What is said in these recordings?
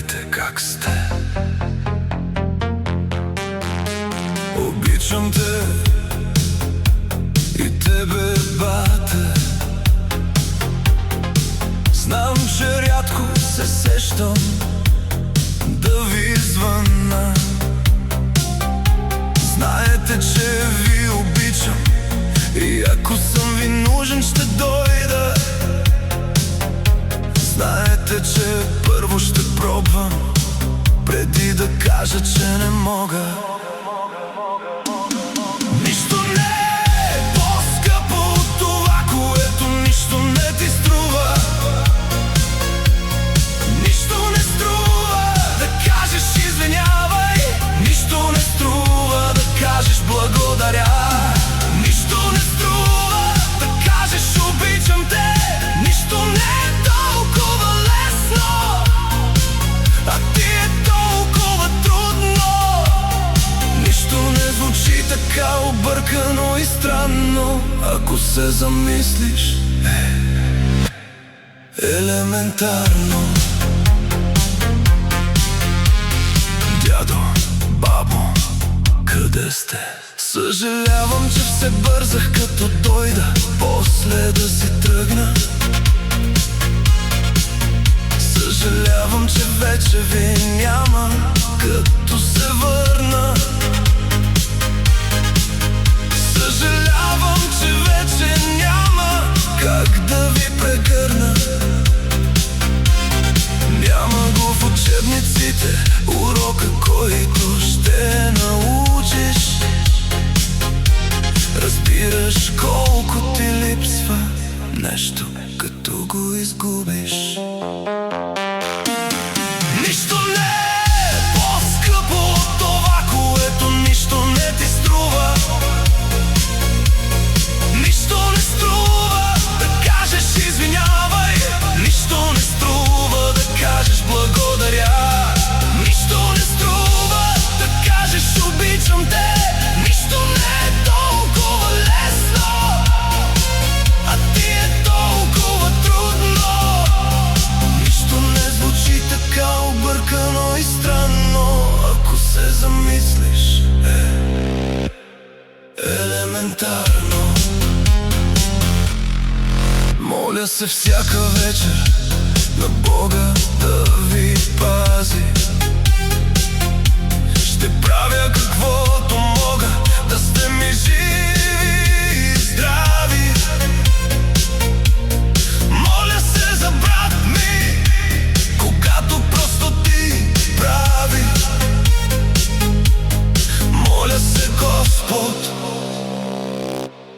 Питайте как сте. Обичам те и тебе, бате. Знам, че рядко се сещам да ви звъна. Знаете, че ви обичам и ако съм ви нужен, ще дойда. Знаете, че първо ще пробвам, преди да кажа, че не мога. Нищо не е по-скъпо от това, което нищо не ти струва. Нищо не струва да кажеш извинявай. Нищо не струва да кажеш благодаря. Нищо не струва да кажеш обичам те. Нищо не е толкова лесно, а ти е толкова трудно. Нищо не звучи така объркано и странно, ако се замислиш. Елементарно. Дядо, бабо, къде сте? Съжалявам, че все бързах като дойда, после да си тръгна. Съжалявам, че вече ви няма, като се върна. Съжалявам, че вече няма как да ви прегърна. Няма го в учебниците урока, който ще научиш. Разбираш колко ти липсва нещо, като го изгубиш. Нищо не е по-скъпо от това, което нищо не ти струва. Нищо не струва да кажеш извинявай. Нищо не струва да кажеш благодаря. Нищо не струва да кажеш обичам те. Нищо не е толкова лесно, а ти е толкова трудно. Нищо не звучи така объркано и странно, ако се замислиш. Елементарно. Моля се всяка вечер на Бога да ви пази. Ще правя каквото мога да сте ми живи и здрави. Моля се за брат ми, когато просто ти прави. Моля се Господ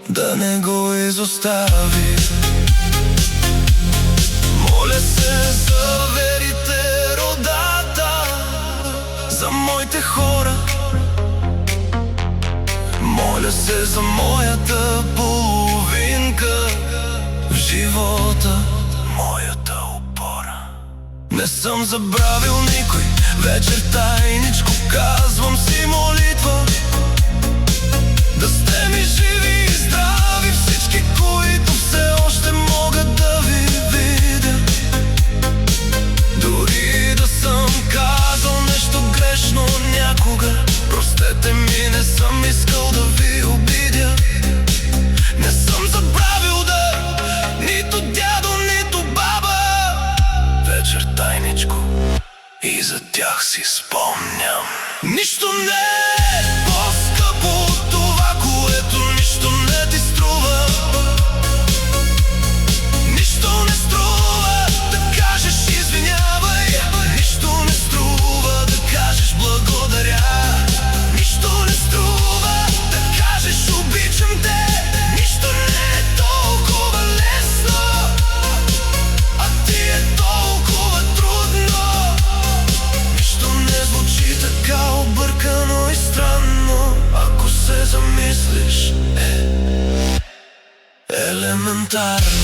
да не го изостави. Моля се за верите родата, за моите хора. Моля се за моята половинка в живота, моята опора. Не съм забравил никой, вечер тайничко казвам си молитва. Да сте ми живи и здрави всички, които все още могат да ви видят. Дори да съм казал нещо грешно някога, простете ми, не съм искал да ви обидя. Не съм забравил да нито дядо, нито баба. Вечер тайничко и за тях си спомням. Нищо не е по-скъпо от това, което нищо не ти струва. Нищо не струва да кажеш извинявай. Нищо не струва да кажеш благодаря. Нищо не струва да кажеш обичам те. Нищо не е толкова лесно, а ти е толкова трудно. Нищо не звучи така объркано и странно, ако се замислиш. Елементарно.